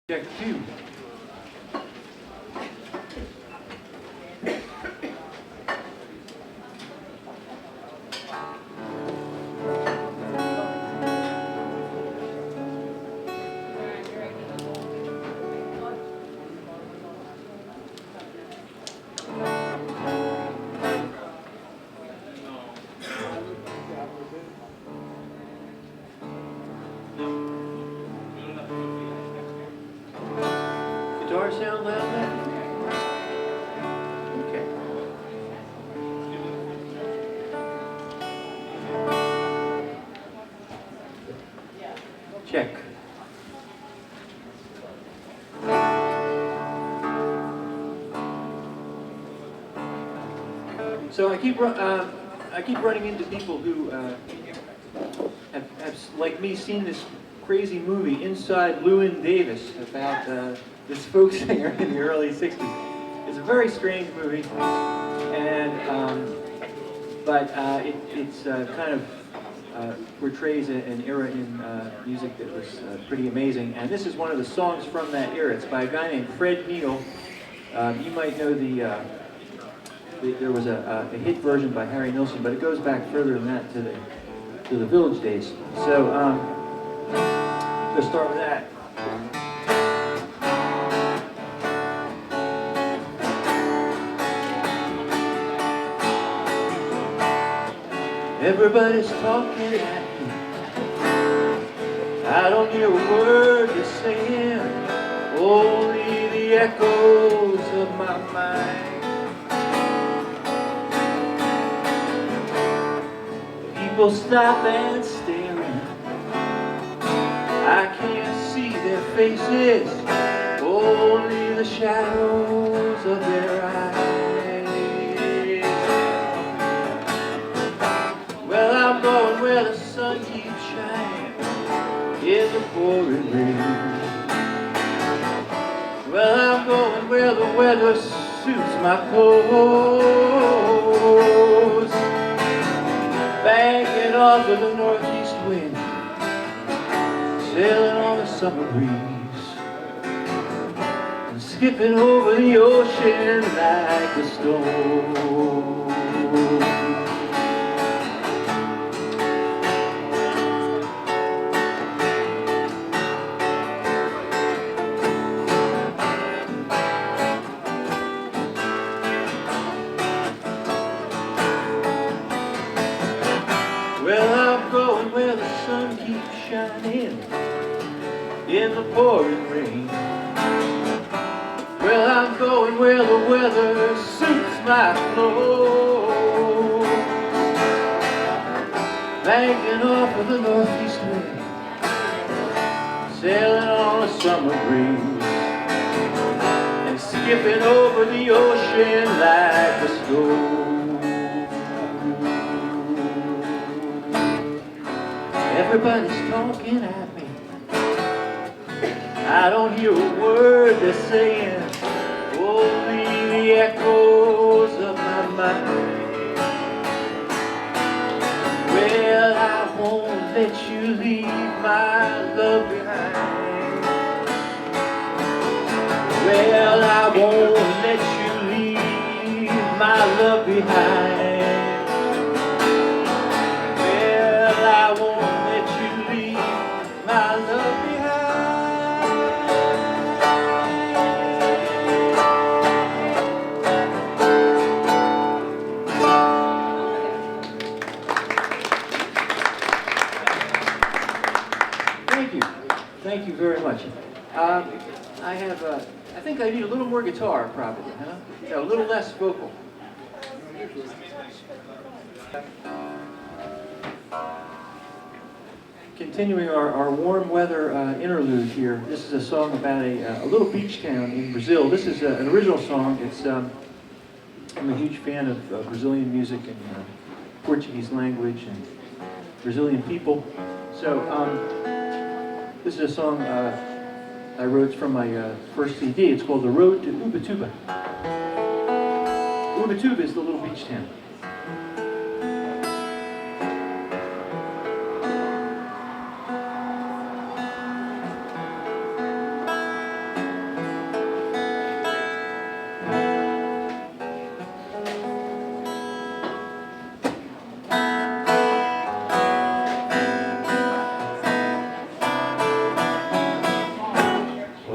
Check two. Guitar sound loud there? Okay. Check. So I keep running into people who have, like me, seen this crazy movie, Inside Llewyn Davis, about this folk singer in the early 60s. It's a very strange movie, and it's kind of portrays an era in music that was pretty amazing. And this is one of the songs from that era. It's by a guy named Fred Neil. You might know there was a hit version by Harry Nilsson, but it goes back further than that to the Village days. So let's start with that. Everybody's talking at me. I don't hear a word they're saying, only the echoes of my mind. People stop and staring. I can't see their faces, only the shadows of their eyes. Well, I'm going where the sun keeps shining in the pouring rain. Well, I'm going where the weather suits my clothes, banking off of the northeast wind, sailing on the summer breeze, and skipping over the ocean like a stone. Well, I'm going where the sun keeps shining in the pouring rain. Well, I'm going where the weather suits my clothes, banking off of the northeast wind, sailing on a summer breeze, and skipping over the ocean like a stone. Everybody's talking at me. I don't hear a word they're saying, only the echoes of my mind. Well, I won't let you leave my love behind. Well, I won't let you leave my love behind. Well, I won't my love behind. Thank you. Thank you very much. I think I need a little more guitar, probably, huh? Yeah, a little less vocal. Continuing our warm weather interlude here, this is a song about a little beach town in Brazil. This is an original song. It's I'm a huge fan of Brazilian music and Portuguese language and Brazilian people. So this is a song I wrote from my first CD. It's called The Road to Ubatuba. Ubatuba is the little beach town.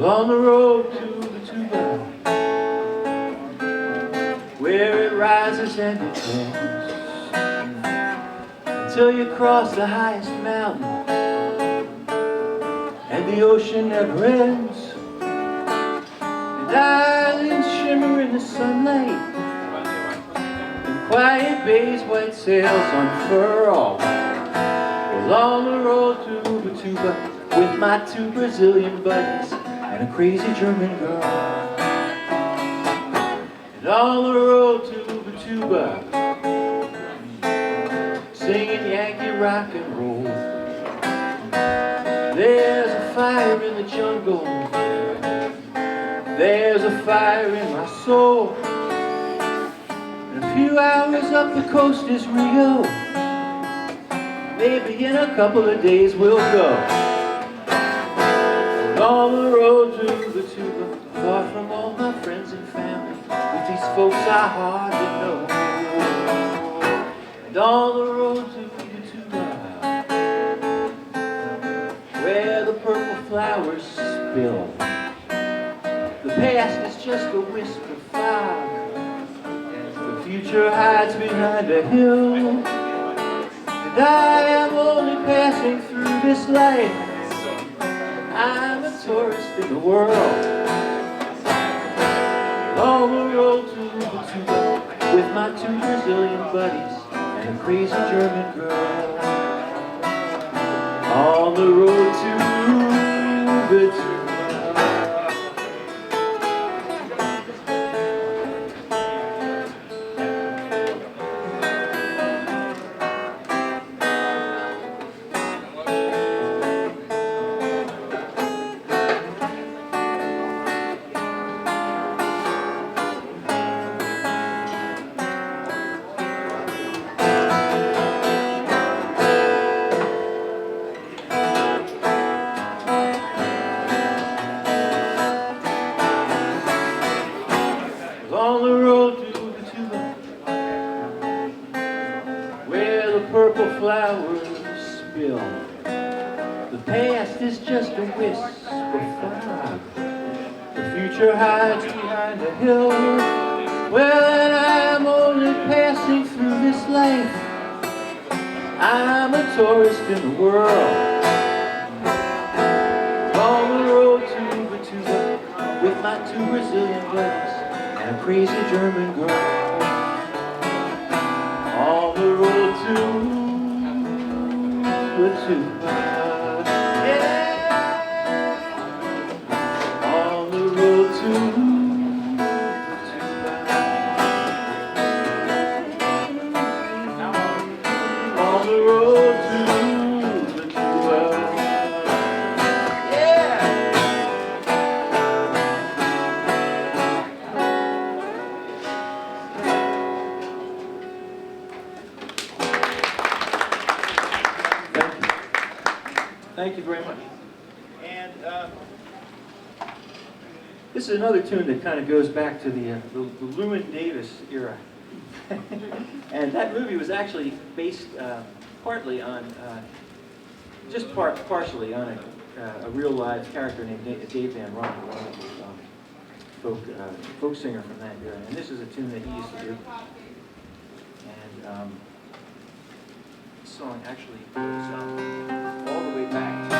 on the road to the tuba, where it rises and it falls, until you cross the highest mountain, and the ocean never ends. And islands shimmer in the sunlight, and quiet bays, white sails unfurl, along the road to the tuba, with my 2 Brazilian buddies and a crazy German girl. And on the road to the tuba, singing Yankee rock and roll. There's a fire in the jungle, there's a fire in my soul. And a few hours up the coast is Rio. Maybe in a couple of days we'll go. And on the road to the tuba, far from all my friends and family, with these folks I hardly know. And on the road to the tuba, where the purple flowers spill, the past is just a wisp of fog, the future hides behind a hill. And I am only passing through this life, I'm a tourist in the world. On the road to the tuba, with my 2 Brazilian buddies and a crazy German girl. On the road to the tuba. On the road to the tuba, where the purple flowers spill, the past is just a wisp of fog, the future hides behind a hill. Well, and I'm only passing through this life, I'm a tourist in the world. On the road to the tuba, with my 2 Brazilian buddies and a crazy German girl. On the road to the tuba, yeah. On the road to the tuba, on the road to the tuba, yeah. Thank you very much. And this is another tune that kind of goes back to the Llewyn Davis era. And that movie was actually based partly on, partially on a real live character named Dave Van Ronk, folk singer from that era. And this is a tune that he used to do. And this song actually goes all the way back to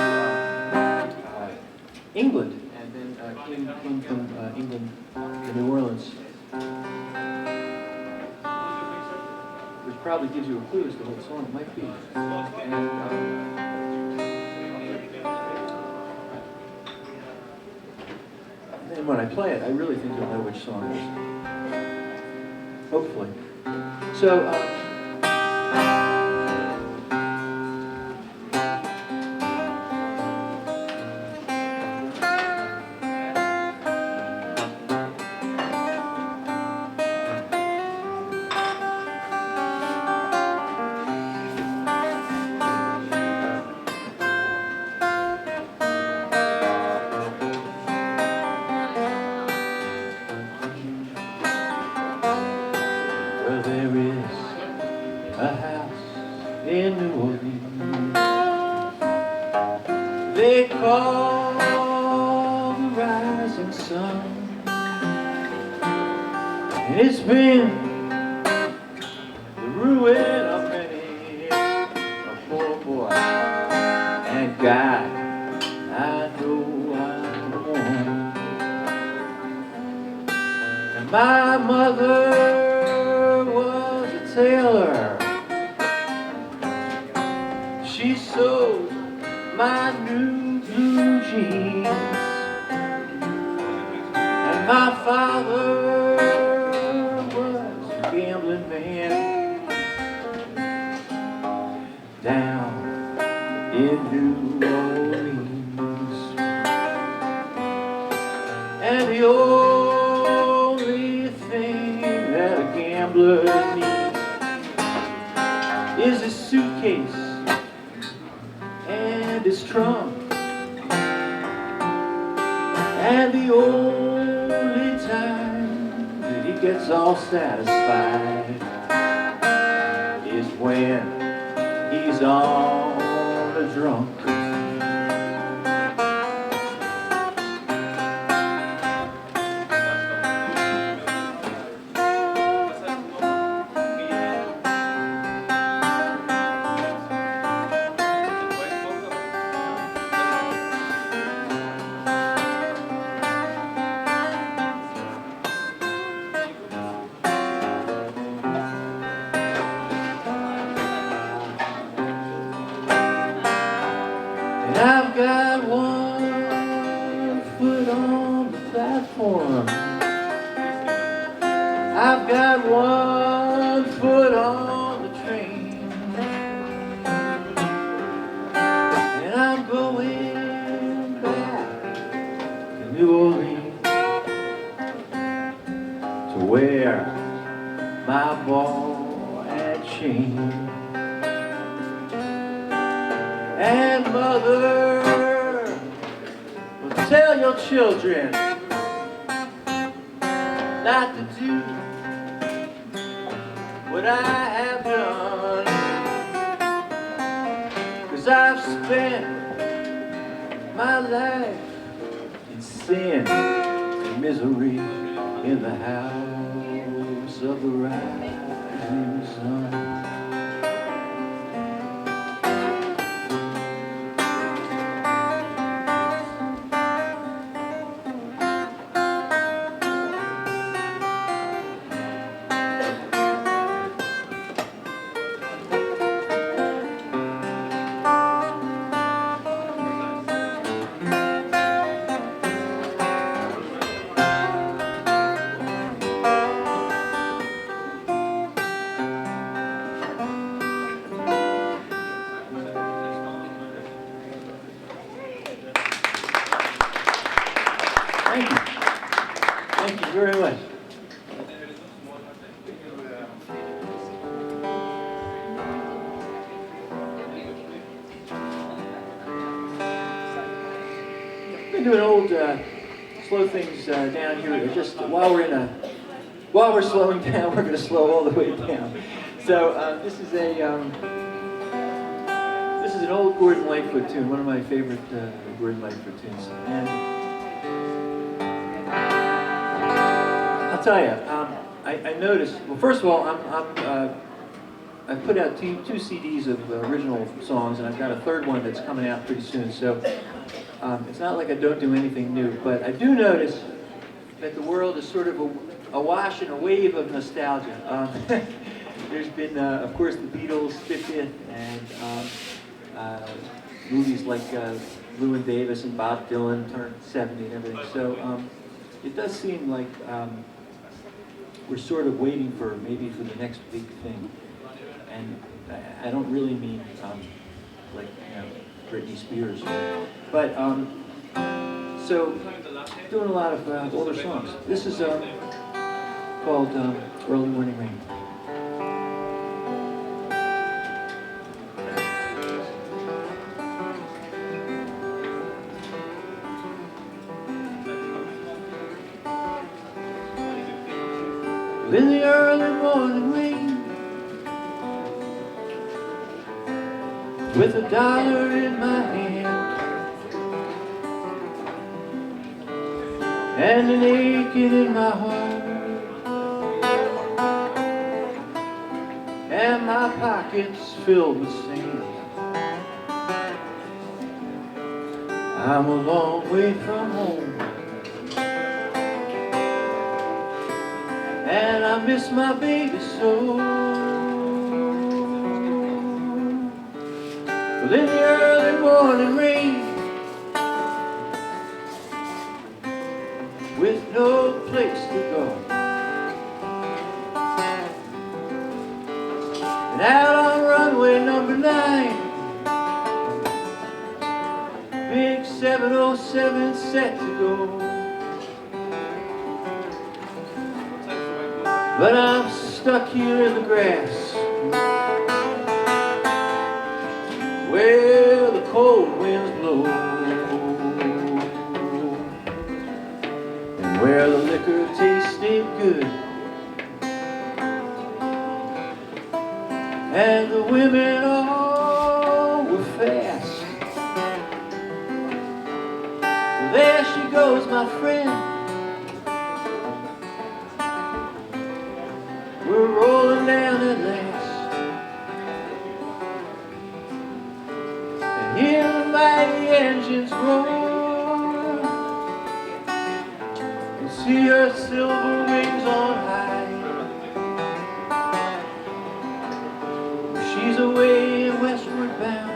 England, and then came from England to New Orleans, which probably gives you a clue as to what song it might be. And then when I play it, I really think you'll know which song it is. Hopefully. So. Well, there is a house in New Orleans they call the Ride. And it's been the ruin of many a poor boy. And God, I know I'm the one. And my mother was a tailor. She sewed my new blue jeans. And my father was a gambling man down in New Orleans. And the only thing that a gambler needs is a suitcase and his trunk. And the only time that he gets all satisfied is when he's on a drunk. I've got one foot on the platform. I've got one foot on the train. And I'm going back to New Orleans to wear my ball and chain. And mother, will tell your children not to do what I have done, 'cause I've spent my life in sin and misery in the house of the rising sun. Thank you. Thank you very much. We're doing old, slow things down here. Just while we're slowing down, we're going to slow all the way down. So this is an old Gordon Lightfoot tune, one of my favorite Gordon Lightfoot tunes. And I'll tell you, I noticed. Well, first of all, I put out two CDs of original songs, and I've got a third one that's coming out pretty soon. So it's not like I don't do anything new, but I do notice that the world is sort of awash in a wave of nostalgia. There's been, of course, the Beatles' 50th, and movies like Llewyn Davis and Bob Dylan turned 70 and everything. So it does seem like we're sort of waiting for maybe the next big thing. And I don't really mean like, you know, Britney Spears, but so doing a lot of older songs. This is called Early Morning Rain. In the early morning rain, with $1 in my hand and an aching in my heart, my pockets filled with sand. I'm a long way from home, and I miss my baby so. Well, in the early morning rain, with no place to go, and out on runway number 9, big 707 set to go. But I'm stuck here in the grass, where the cold winds blow, and where the liquor tasted good, and the women all were fast. Well, there she goes, my friend. We're rolling down at last, and hear the mighty engines roar, and see her silver wings on high. She's away westward bound,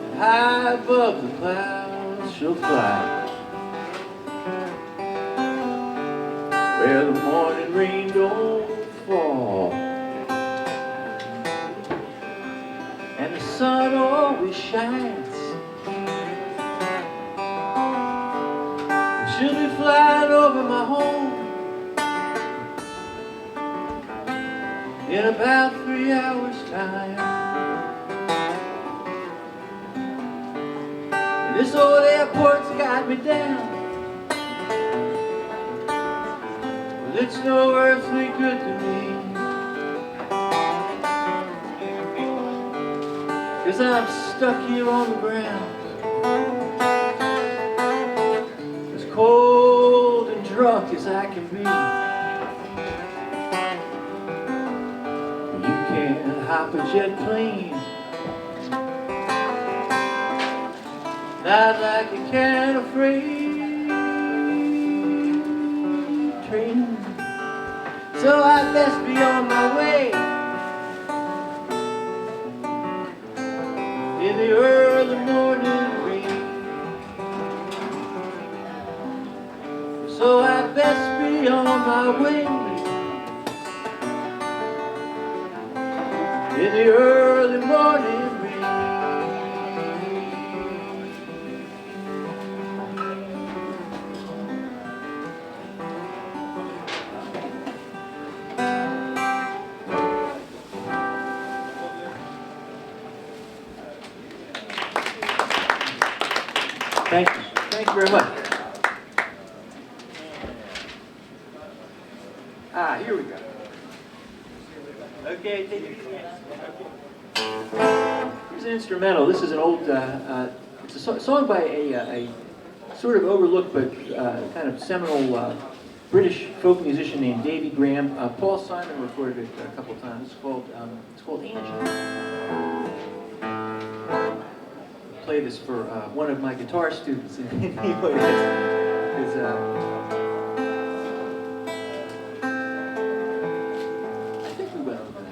and high above the clouds she'll fly, where the morning rain don't fall, and the sun always shines. And she'll be flying over my home in about 3 hours' time. And this old airport's got me down. It's no earthly good to me, 'cause I'm stuck here on the ground, as cold and drunk as I can be. You can't hop a jet plane, not like you can a freight train. So I best be on my way in the early morning rain. So I best be on my way in the early morning rain. Thank you. Thank you very much. Here we go. Okay, take it easy. Here's an instrumental. This is an old, it's a song by a sort of overlooked but kind of seminal British folk musician named Davy Graham. Paul Simon recorded it a couple times. It's called Angie. Play this for one of my guitar students. Anyway, I think we went over that.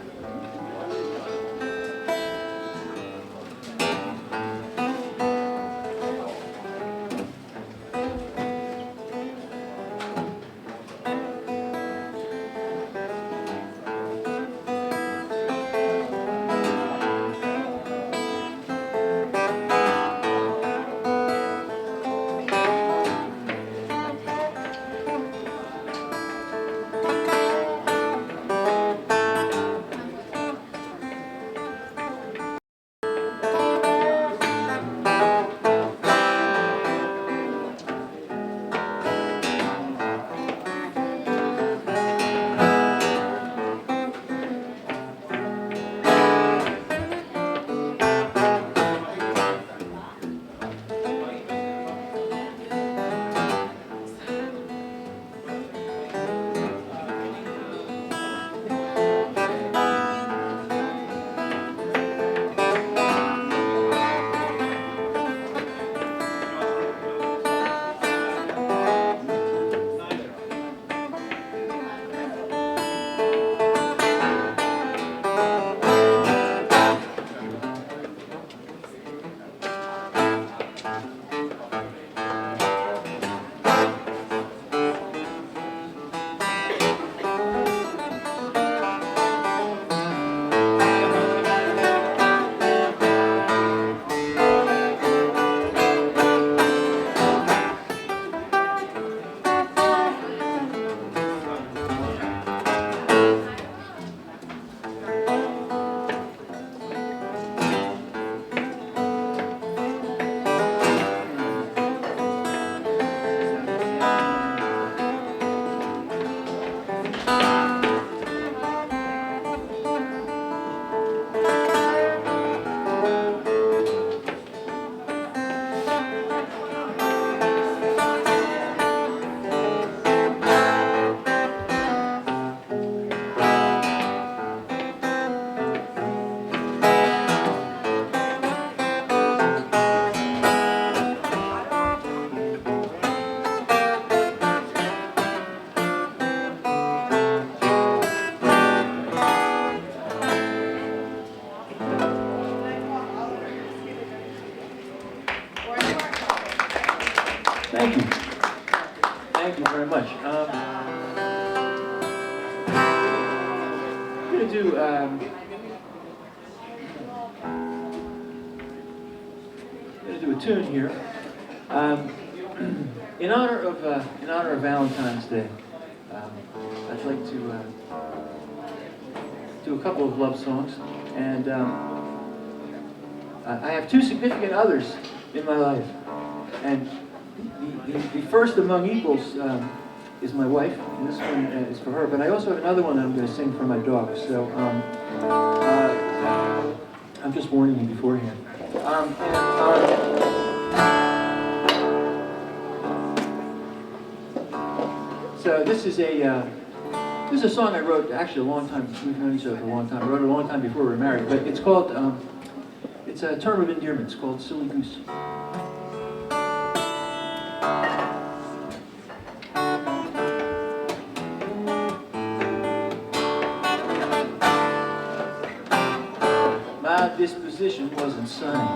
Thank you. Thank you very much. I'm going to do a tune here in honor of Valentine's Day. I'd like to do a couple of love songs, and I have two significant others in my life, and the first among equals is my wife, and this one is for her. But I also have another one that I'm going to sing for my dog. So I'm just warning you beforehand. So this is a song I wrote actually a long time. We've known each other for a long time. I wrote it a long time before we were married. But it's called. It's a term of endearment. It's called "Silly Goose." My disposition wasn't sunny.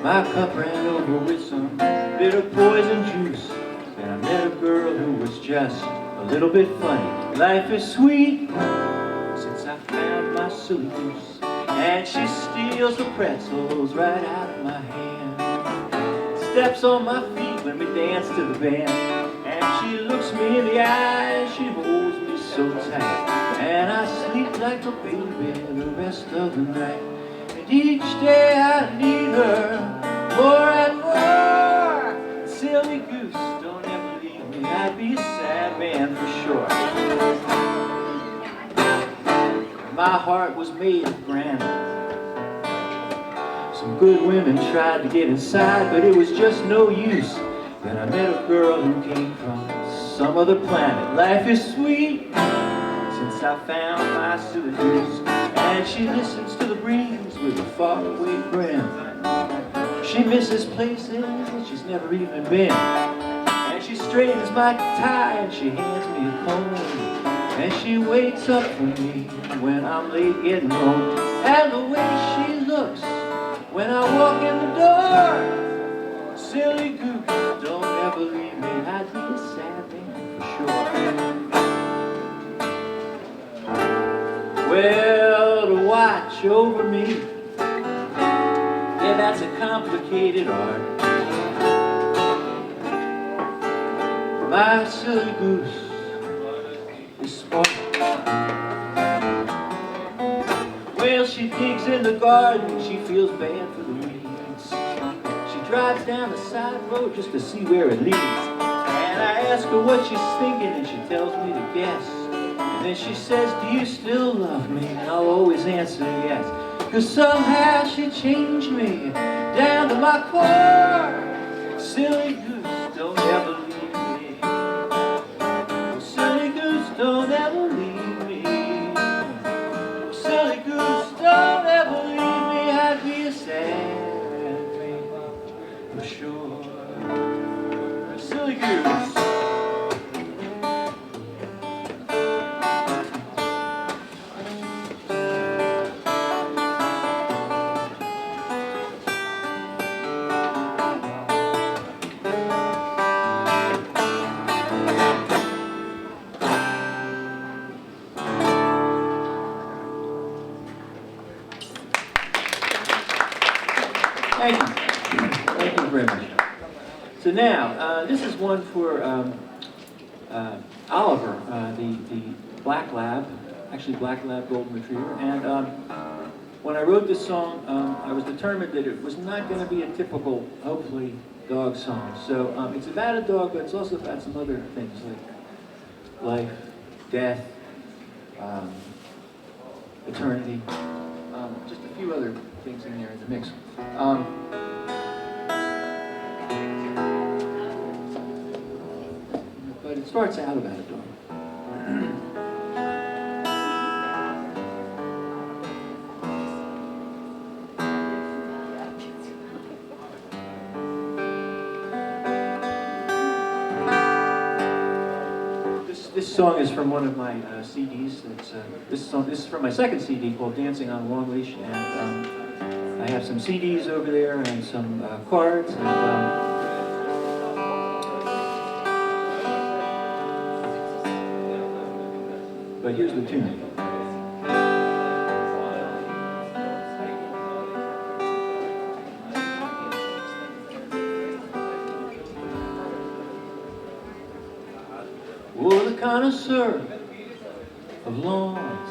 My cup ran over with some bitter poison juice. And I met a girl who was just a little bit funny. Life is sweet since I found my silly goose. And she steals the pretzels right out of my hand. Steps on my feet when we dance to the band. And she looks me in the eye, she holds me so tight. And I sleep like a baby the rest of the night. And each day I need her more and more. Silly goose, don't ever leave me, I'd be a sad man for sure. My heart was made of granite. Some good women tried to get inside, but it was just no use. Then I met a girl who came from some other planet. Life is sweet since I found my silly goose. And she listens to the breeze with a faraway grin. She misses places that she's never even been. And she straightens my tie and she hands me a comb. And she waits up for me when I'm late getting home. And the way she looks when I walk in the door. Silly goose, don't ever leave me, I'd be a sad man for sure. Well, to watch over me, yeah, that's a complicated art. My silly goose is smart. Well, she digs in the garden, she feels bad for the weeds. She drives down the side road just to see where it leads. And I ask her what she's thinking, and she tells me to guess. And then she says, do you still love me? And I'll always answer yes. 'Cause somehow she changed me down to my core. Silly goose, don't ever leave me. Silly goose, don't ever leave me. Silly goose, don't ever leave me. I'd be a sad man for sure. Silly goose. Thank you. Thank you very much. So now, this is one for Oliver, the black lab, actually black lab golden retriever. And when I wrote this song, I was determined that it was not going to be a typical, hopefully, dog song. So it's about a dog, but it's also about some other things like life, death, eternity, just a few other things in there in the mix. But it starts out about a dog. This song is from one of my CDs. This is from my second CD called Dancing on Long Leash, and I have some CDs over there and some cards. And but here's the tune. Oh, the connoisseur of lawns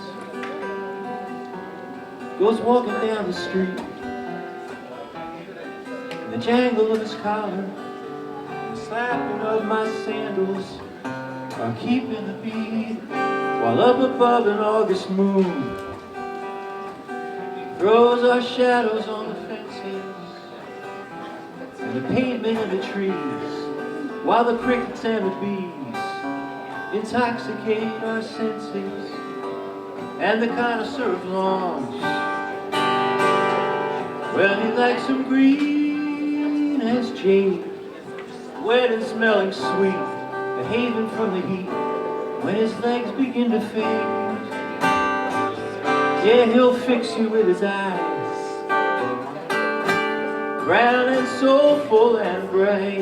goes walking down the street. The jangle of his collar, the slapping of my sandals are keeping the beat, while up above an August moon throws our shadows on the fences and the pavement of the trees, while the crickets and the bees intoxicate our senses. And the connoisseur of lawns, well, he likes them green as jade, wet and smelling sweet, a haven from the heat when his legs begin to fade. Yeah, he'll fix you with his eyes, brown and soulful and bright,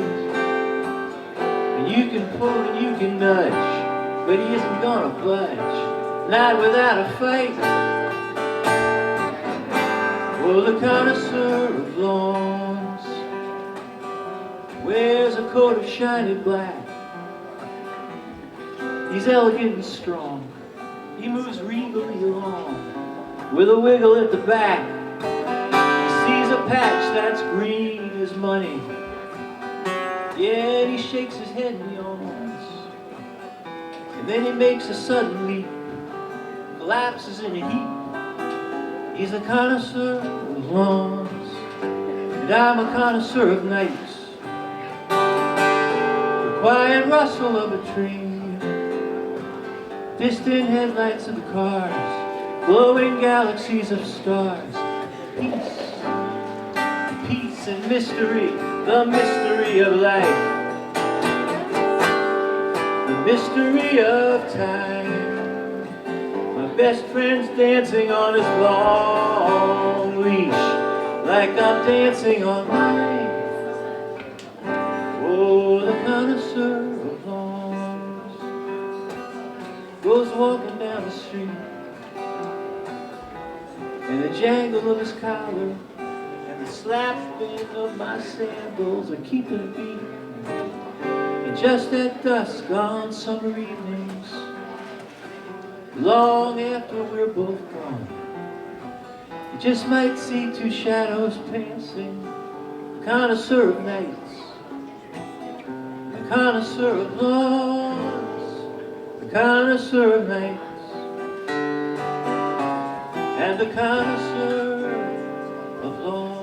and you can pull and you can nudge, but he isn't gonna budge, not without a fight. Oh, the connoisseur of lawns wears a coat of shiny black. He's elegant and strong. He moves regally along with a wiggle at the back. He sees a patch that's green as money. Yeah, and he shakes his head and yawns. And then he makes a sudden leap, collapses in a heap. He's a connoisseur of lawns, and I'm a connoisseur of nights. The quiet rustle of a train, distant headlights of the cars, glowing galaxies of stars. Peace, peace and mystery, the mystery of life, the mystery of time. My best friend's dancing on his long leash, like I'm dancing on life. Oh, the connoisseur of lawns goes walking down the street, and the jangle of his collar and the slapping of my sandals are keeping a beat. And just at dusk on summer evenings, long after we're both gone, you just might see two shadows passing, the connoisseur of nights, the connoisseur of lawns, the connoisseur of nights, and the connoisseur of lawns.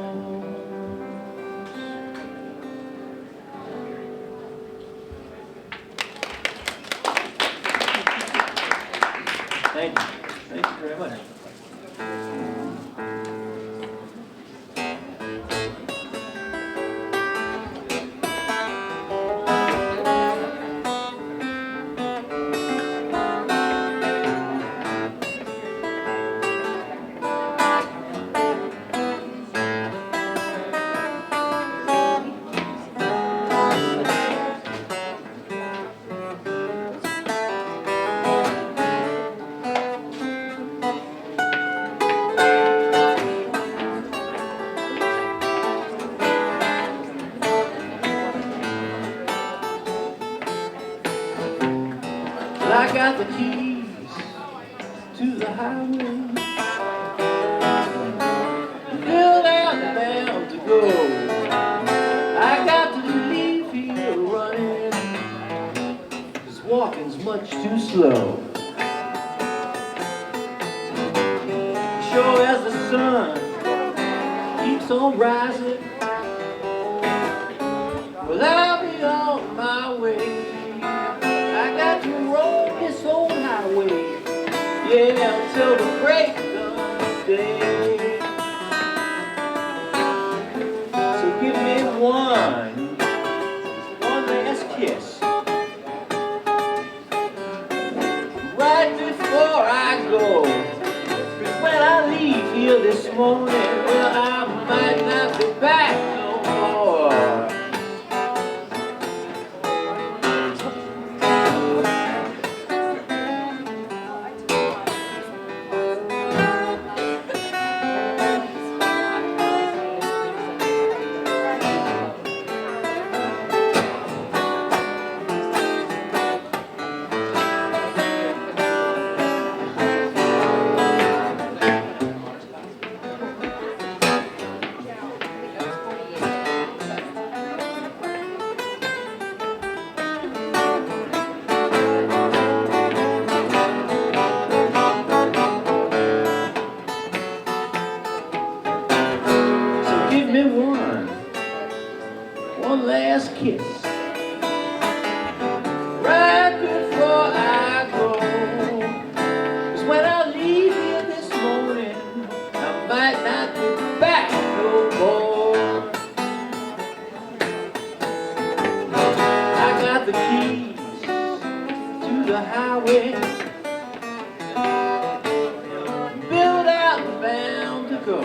Thank you. Thank you very much. I got the keys to the highway, filled out and bound to go. I got to leave here running, 'cause walking's much too slow. Sure as the sun keeps on rising, well, I'll be on my way. I got to roll this old highway, yeah, until the break of day. So give me one last kiss right before I go. 'Cause when I leave here this morning, well, I might not be back no more. me one last kiss. Right before I go, 'cause when I leave here this morning, I might not be back no more. I got the keys to the highway, built out and bound to go.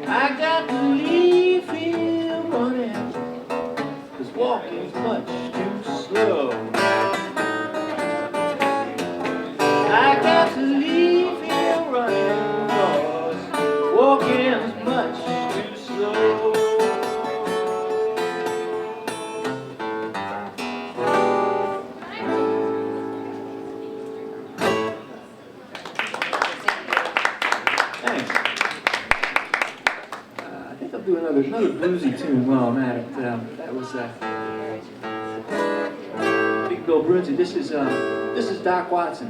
I got to leave here running, 'cause walking's much too slow. I got to leave here running, 'cause walking's much too slow. Thanks. I think I'll do another bluesy tune while I'm at it. That was Big Bill Brunsey. This is Doc Watson.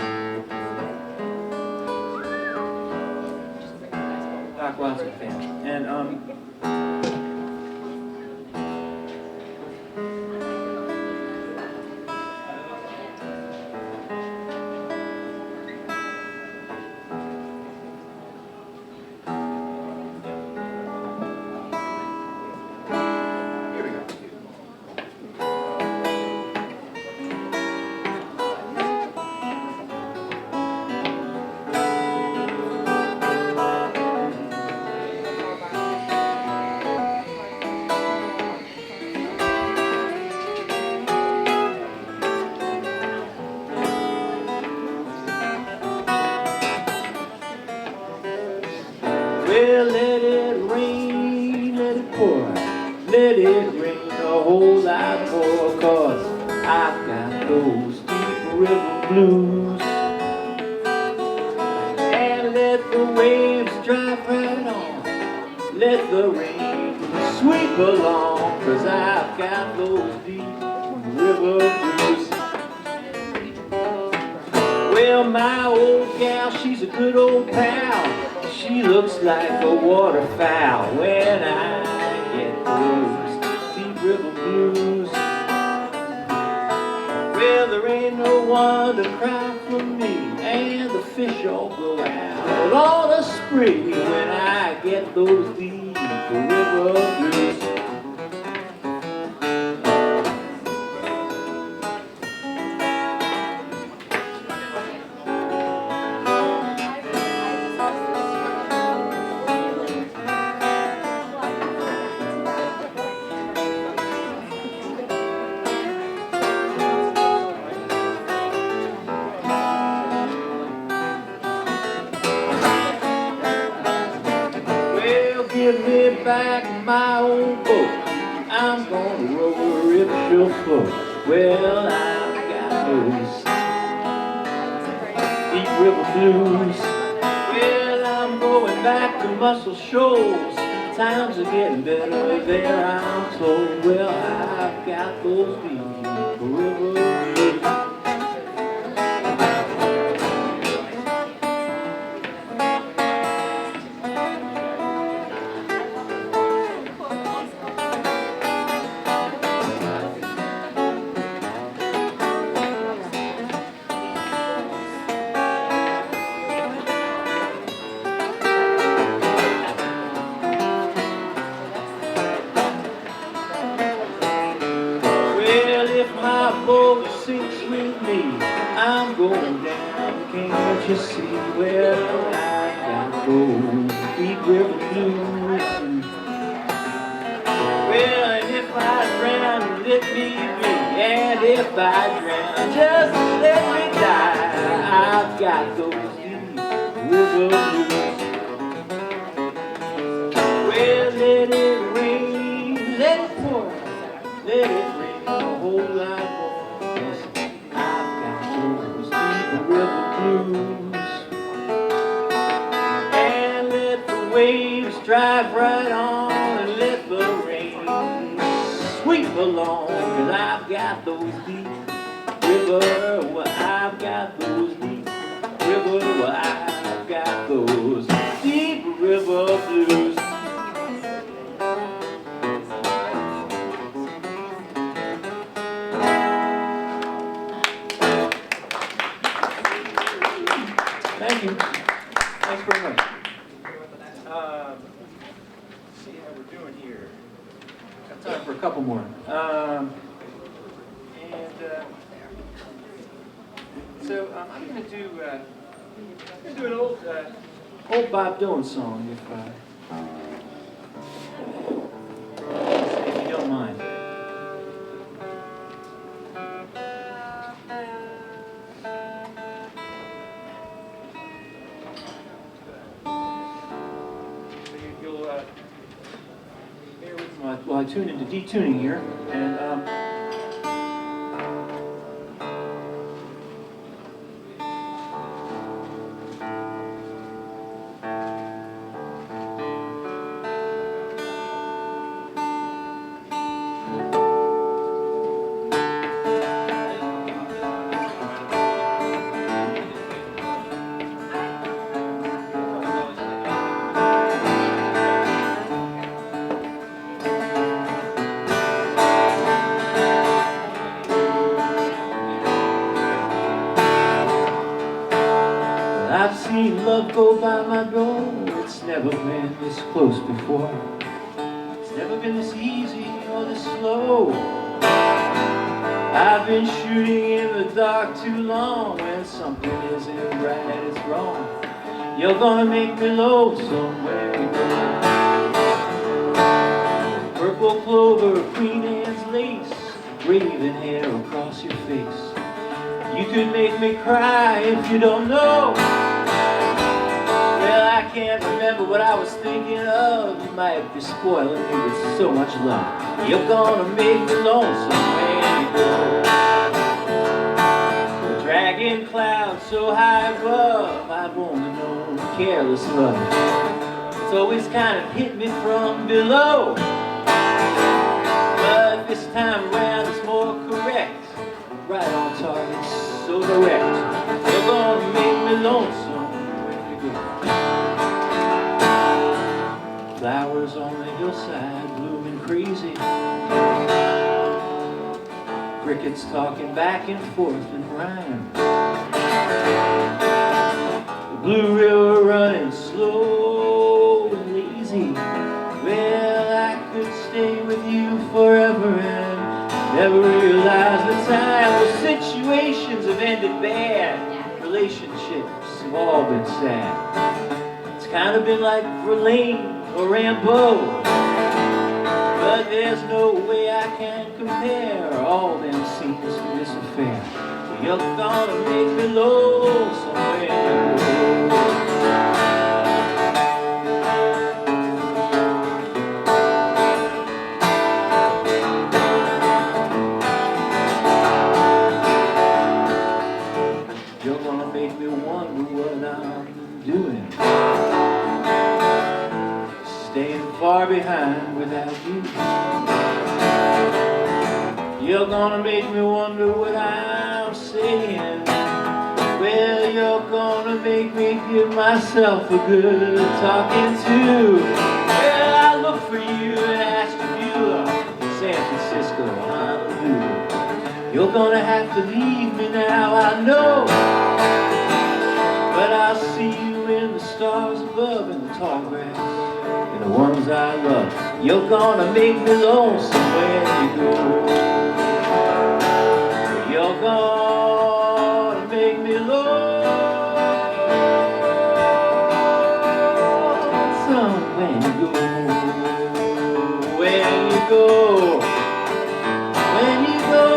Doc Watson fan. And here we go. Well, let it rain, let it pour, let it rain a whole lot more, 'cause I've got those deep river blues. And let the waves drive right on, let the rain sweep along, 'cause I've got those deep river blues. Well, my old gal, she's a good old pal. She looks like a waterfowl when I get those deep river blues. Well, there ain't no one to cry for me, and the fish all go out on a spree when I get those deep river blues. Give me back my old boat, I'm gonna row her if she'll float. Well, I've got those deep river blues. Well, I'm going back to Muscle Shoals. Times are getting better there, I'm told. Well, I've got those deep river blues. Boat sinks with me, I'm going down, can't you see? Well, I got those deep river blues. Well, and if I drown, let me be, and if I drown, just let me die. I've got those deep river blues. Well, let it rain, let it pour, let it rain a whole lot more. River blues. And let the waves drive right on, and let the rain sweep along, 'cause I've got those deep river, well, I've got those deep river, well, I've got those deep river blues. how we're doing here. Got time for a couple more. So I'm going to do an old Bob Dylan song, if you don't mind. So you'll bear with me while I tune into detuning here, and I've seen love go by my door. It's never been this close before. It's never been this easy or this slow. I've been shooting in the dark too long. When something isn't right, it's wrong. You're gonna make me lonesome when you go. Purple clover, Queen Anne's lace, raven hair across your face. You could make me cry if you don't know. Well, I can't remember what I was thinking of. You might be spoiling me with so much love. You're gonna make me lonesome when you go. The dragging clouds so high above, I've only known careless love. It's always kind of hit me from below. But this time around it's more correct. Right on target, so direct. You're gonna make me lonesome when you go. Flowers on the hillside blooming crazy. Crickets talking back and forth in rhyme. The blue river running slow and lazy. Well, I could stay with you forever and never realize the time. Well, situations have ended bad. Relationships have all been sad. It's kind of been like Verlaine or Rambo. But there's no way I can compare all them scenes to this affair. So you're gonna make me lonesome when you go. You're gonna make me wonder what I'm doing, staying far behind without you. You're gonna make me wonder what I'm saying. Well, you're gonna make me give myself a good talking to. Well, I look for you in Ashtabula, San Francisco, Honolulu. You're gonna have to leave me now, I know. But I'll see you in the stars above, in the tall grass, and the ones I love. You're gonna make me lonesome when you go. You're gonna make me lonesome when you go. When you go. When you go.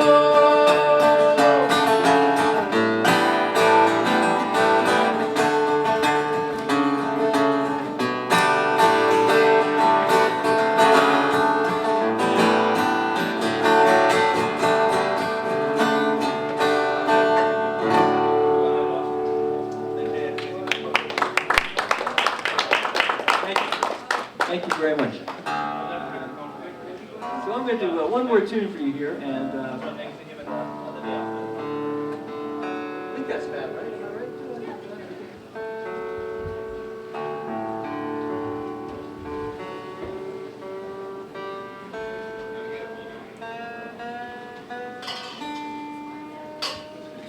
Thank you very much. So I'm going to do one more tune for you here, and I think that's about right. Am I right?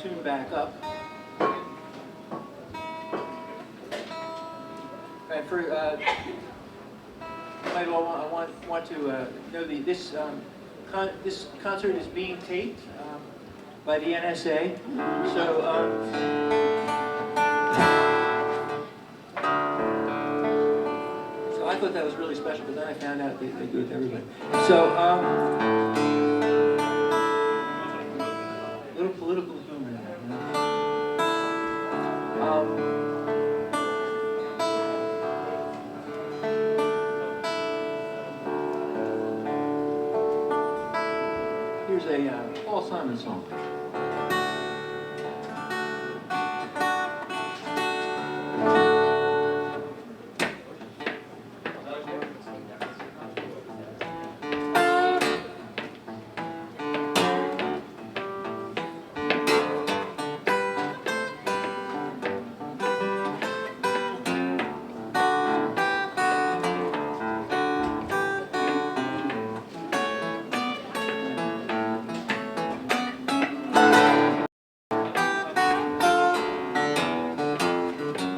Tune back up. And for Anyway, well, I want to know this concert is being taped by the NSA. So I thought that was really special, but then I found out they do it to everybody. So little political humor there. You know? Here's a Paul Simon song.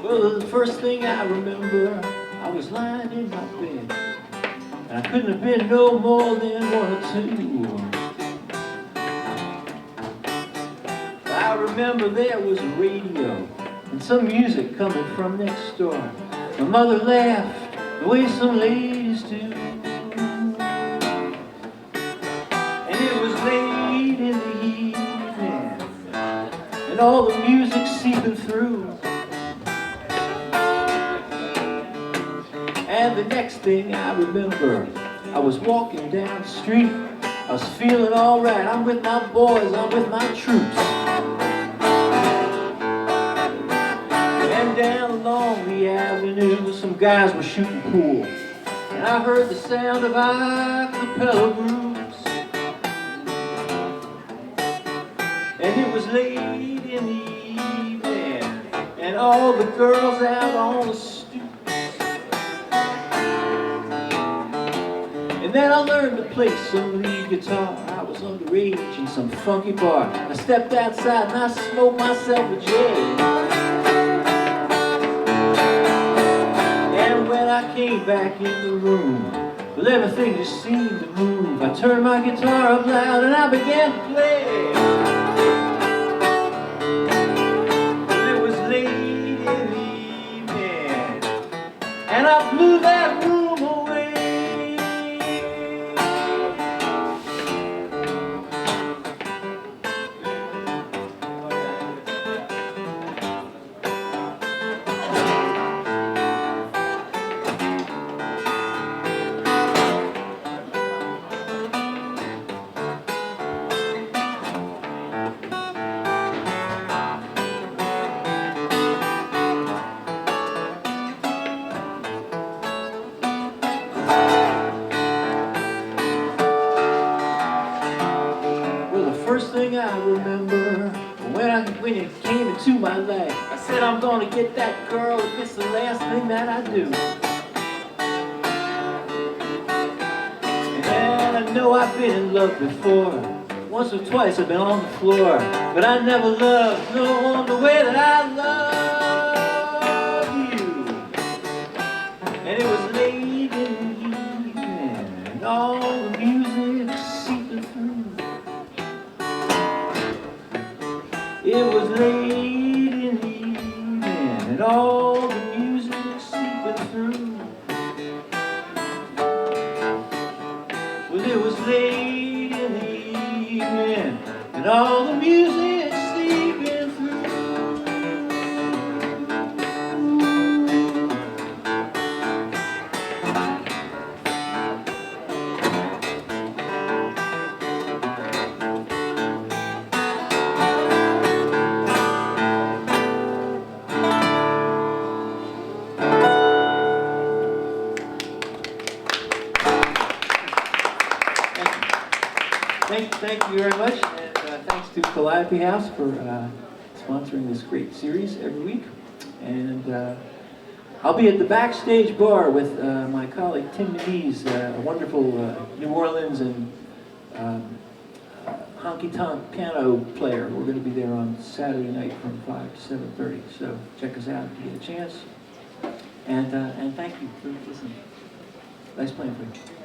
Well, the first thing I remember, I was lying in my bed, and I couldn't have been no more than 1 or 2. I remember there was a radio and some music coming from next door. My mother laughed the way some ladies do, and it was late in the evening, and all the music seeping through. And the next thing I remember, I was walking down the street. I was feeling all right. I'm with my boys, I'm with my troops. And down along the avenue, some guys were shooting pool. And I heard the sound of a-cappella groups. And it was late in the evening, and all the girls out on the stoop. And then I learned to play some lead guitar. I was underage in some funky bar. I stepped outside and I smoked myself a J. And when I came back in the room, well, everything just seemed to move. I turned my guitar up loud and I began to play. Well, it was late in the evening, and I blew that room away. First thing I remember, when it came into my life, I said I'm gonna get that girl if it's the last thing that I do. And I know I've been in love before. Once or twice I've been on the floor, but I never loved no one the way that I love you. And it was late in the evening, and all the music seeping through. It was late in the evening, and all the music seeping through. Well, it was late in the evening, and all the music seeping through. Thank you very much, and thanks to Calliope House for sponsoring this great series every week. And I'll be at the backstage bar with my colleague Tim Denise, a wonderful New Orleans and honky-tonk piano player. We're going to be there on Saturday night from 5 to 7:30. So check us out if you get a chance. And thank you for listening. Nice playing for you.